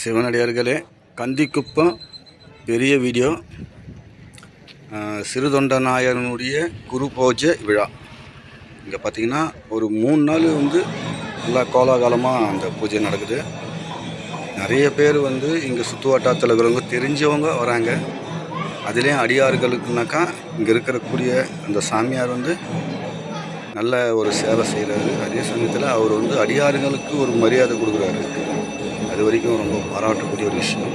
சிவனடியார்களே, கந்திக்குப்பம் பெரிய வீடியோ. சிறுதொண்டநாயகனுடைய குரு பூஜை விழா. இங்கே பார்த்திங்கன்னா ஒரு 3 நாள் நல்லா கோலாகலமாக அந்த பூஜை நடக்குது. நிறைய பேர் இங்கே சுற்று வட்டாரத்தில் இருக்கிறவங்க தெரிஞ்சவங்க வராங்க. அதுலேயும் அடியார்களுக்குனாக்கா இங்கே இருக்கக்கூடிய அந்த சாமியார் நல்ல ஒரு சேவை செய்கிறாரு. அதே சமயத்தில் அவர் அடியார்களுக்கு ஒரு மரியாதை கொடுக்குறாரு. அது வரைக்கும் ரொம்ப பாராட்டக்கூடிய ஒரு விஷயம்.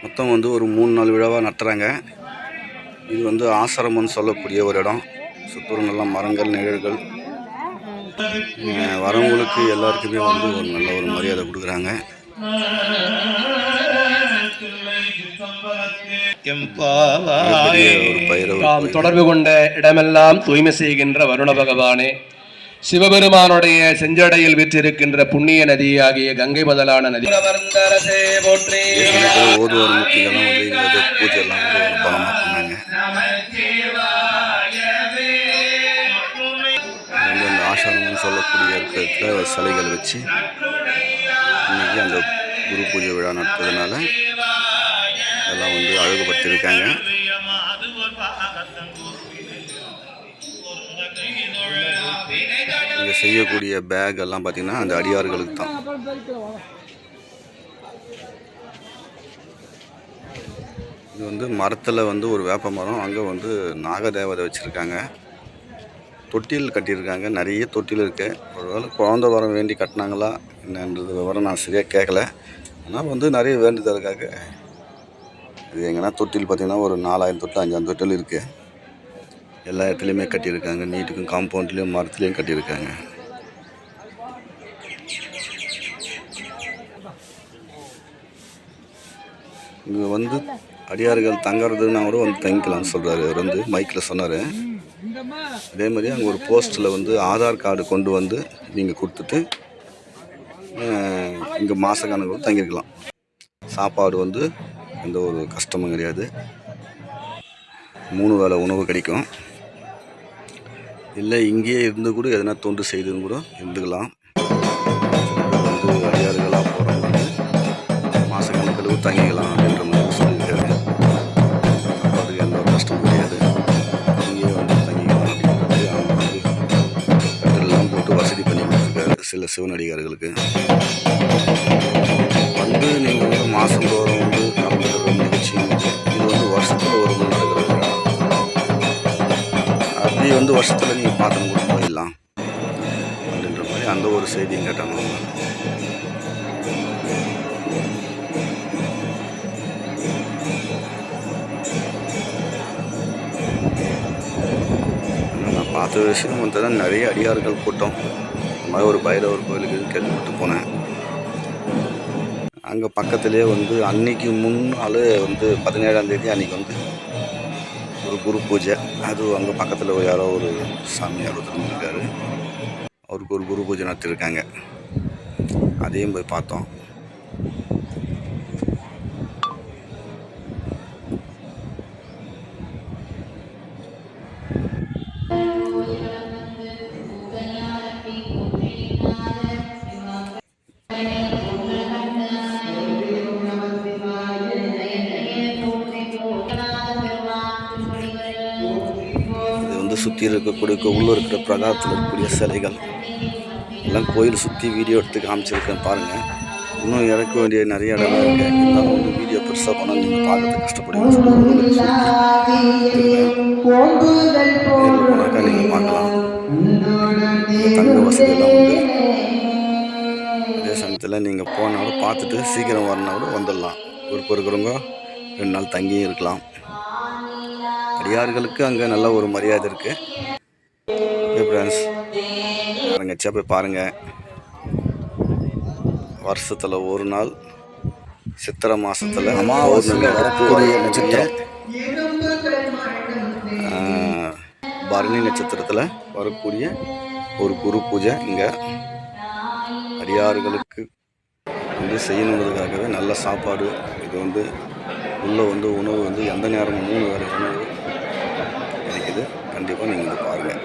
மொத்தம் ஒரு 3 நாள் விழாவாக நடத்துகிறாங்க. இது ஆசிரமம்னு சொல்லக்கூடிய ஒரு இடம். சுற்றுலா நல்ல மரங்கள், நிழல்கள். வரவங்களுக்கு எல்லாருக்குமே ஒரு நல்ல ஒரு மரியாதை கொடுக்குறாங்க. நாம் தொடர்பு கொண்ட இடமெல்லாம் தூய்மை செய்கின்ற வருண பகவானே, சிவபெருமானுடைய செஞ்சடையில் வீற்றிருக்கின்ற புண்ணிய நதி ஆகிய கங்கை முதலான நதி ஆசிரமம் சொல்லக்கூடிய இருக்கிற சிலைகள் வச்சு இன்னைக்கு அந்த குரு பூஜை விழா நடத்துறதுனால எல்லாம் அழகுபடுத்தியிருக்காங்க. இங்கே செய்யக்கூடிய பேக் எல்லாம் பார்த்தீங்கன்னா அந்த அடியார்களுக்கு தான். இது மரத்தில் ஒரு வேப்ப மரம், அங்கே நாகதேவதை வச்சுருக்காங்க. தொட்டில் கட்டியிருக்காங்க. நிறைய தொட்டில் இருக்குது. ஒருவேளை குழந்தை வரம் வேண்டி கட்டினாங்களா என்னன்றது விவரம் நான் சரியாக கேட்கல. ஆனால் நிறைய வேண்டுதலுக்காக இது எங்கன்னா தொட்டில் பார்த்திங்கன்னா ஒரு 4000 தொட்டில் 5000 தொட்டில் இருக்குது. எல்லா இடத்துலையுமே கட்டியிருக்காங்க. நீட்டுக்கும் காம்பவுண்ட்லேயும் மரத்துலேயும் கட்டியிருக்காங்க. இங்கே அடியார்கள் தங்குறதுன்னா கூட தங்கிக்கலாம்னு சொல்கிறாரு. அவர் மைக்கில் சொன்னார். அதே மாதிரி அங்கே ஒரு போஸ்ட்டில் ஆதார் கார்டு கொண்டு நீங்கள் கொடுத்துட்டு இங்கே மாத கணக்கு தங்கியிருக்கலாம். சாப்பாடு எந்த ஒரு கஷ்டமும் கிடையாது. 3 வேளை உணவு கிடைக்கும். இல்லை இங்கேயே இருந்து கூட எதனா தொண்டு செய்துன்னு கூட இருந்துக்கலாம். அடியார்களாக போகிறவங்க மாத கணக்கில் தங்கிக்கலாம் அப்படின்ற மாதிரி சொல்லியிருக்காரு. அதுக்கு எந்த ஒரு கஷ்டமும் கிடையாது. இங்கேயே தங்கிக்கலாம் அப்படின்றது அவங்க கட்டெல்லாம் போட்டு வசதி பண்ணி கொடுத்துருக்காரு சில சிவனடிகார்களுக்கு. நீங்கள் மாதந்தோறும் நடந்துக்கிற நிகழ்ச்சி இது வருஷத்தில் ஒரு முறை நடக்கிறது. அப்படி வருஷத்தில் நீங்கள் பார்த்துன்னு கூட போயிடலாம் அப்படின்ற மாதிரி அந்த ஒரு செய்தியும் கேட்டாங்க. நான் பார்த்த விஷயம் நிறைய அடியார்கள் கூட்டம். இந்த மாதிரி ஒரு பைரவர் கோயிலுக்கு கேள்விப்பட்டு போனேன். அங்கே பக்கத்துலேயே அன்னைக்கு முன்னாள் 17ஆம் தேதி அன்றைக்கி ஒரு குரு பூஜை. அது அங்கே பக்கத்தில் யாரோ ஒரு சாமியார் இருக்காரு. அவருக்கு ஒரு குரு பூஜை நடத்திருக்காங்க. அதையும் போய் பார்த்தோம். சுற்றி இருக்கக்கூடிய உள்ளே இருக்கிற பிரகாரத்தில் இருக்கக்கூடிய சிலைகள் எல்லாம் கோயில் சுற்றி வீடியோ எடுத்து காமிச்சிருக்கேன் பாருங்கள். இன்னும் இறக்க வேண்டிய நிறைய இடம்லாம் இருக்குது. இருந்தாலும் வீடியோ பெருசாக போனால் நீங்கள் பார்க்கறதுக்கு கஷ்டப்படுவீங்க. போனாக்கா நீங்கள் பார்க்கலாம். தங்க வசதியெல்லாம் அதே சமயத்தில் நீங்கள் போனாலும் பார்த்துட்டு சீக்கிரம் வரனா கூட வந்துடலாம். விருப்பம் இருக்கிறவங்க 2 நாள் தங்கியும் இருக்கலாம். அடியார்களுக்கு அங்கே நல்ல ஒரு மரியாதை இருக்குது. ஃப்ரெண்ட்ஸ் பாருங்கச்சா போய் பாருங்கள். வருஷத்தில் ஒரு நாள் சித்திரை மாதத்தில் அமாவாசையில் வரக்கூடிய நட்சத்திரம் பரணி நட்சத்திரத்தில் வரக்கூடிய ஒரு குரு பூஜை இங்கே அடியார்களுக்கு செய்யணுங்கிறதுக்காகவே நல்ல சாப்பாடு. இது உள்ளே உணவு எந்த நேரமும் 3 வேளை உணவு கிடைக்குது. கண்டிப்பாக நீங்கள் பாருங்கள்.